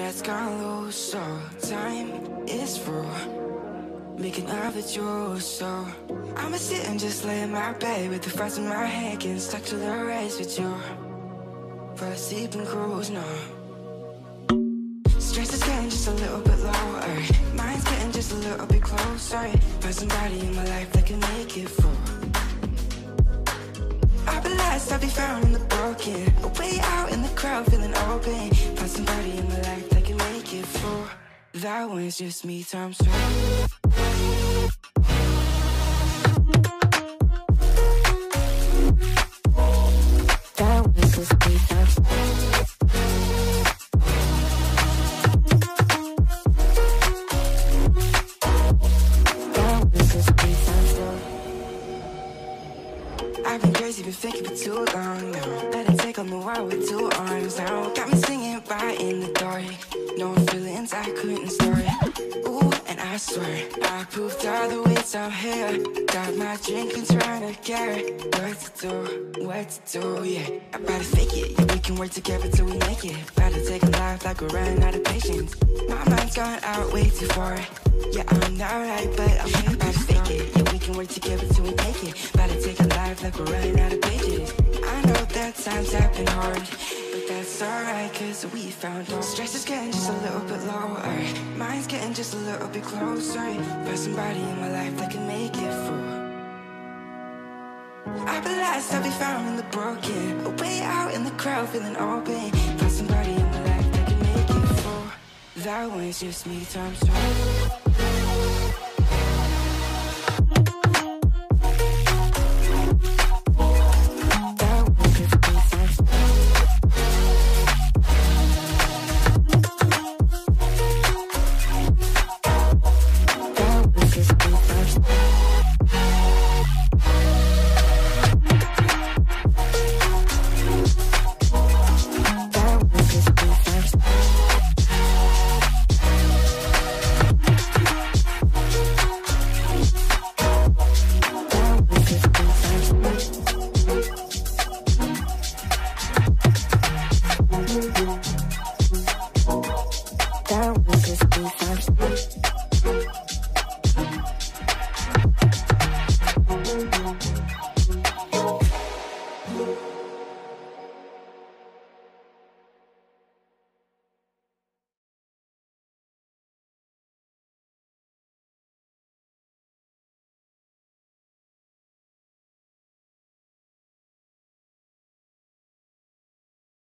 that's gone loose, so time is through. Making love with you, so I'ma sit and just lay in my bed with the frost in my hand, getting stuck to the race with you. For a sleeping cruise, no. Stress is getting just a little bit lower, mine's getting just a little bit closer. Find somebody in my life that can make it full. I'll be lost, I'll be found in the broken, way out in the crowd feeling open. Find somebody in my life that can make it full. That one's just me times two. That one's just me times two. I've been crazy, been thinking for too long now. Better take on the world with two arms now. Got me singing right in the dark, knowing feelings I couldn't store. Ooh, and I swear I proved all the ways I'm here. Got my drink and trying to get what to do, yeah. I better fake it, yeah, we can work together till we make it. Better take a life like we're running out of patience. My mind's gone out way too far. Yeah, I'm not right, but I'm here. Better fake it, yeah, we can work together till we make it. Better take a life like we're running out of pages. I know that times have been hard, but that's alright, cause we found out. Stress is getting just a little bit lower, mine's getting just a little bit closer. Find somebody in my life that can make it through. I'll be lost, I'll be found in the broken, way out in the crowd feeling open. Find somebody in my life that can make it full. That one's just me times two.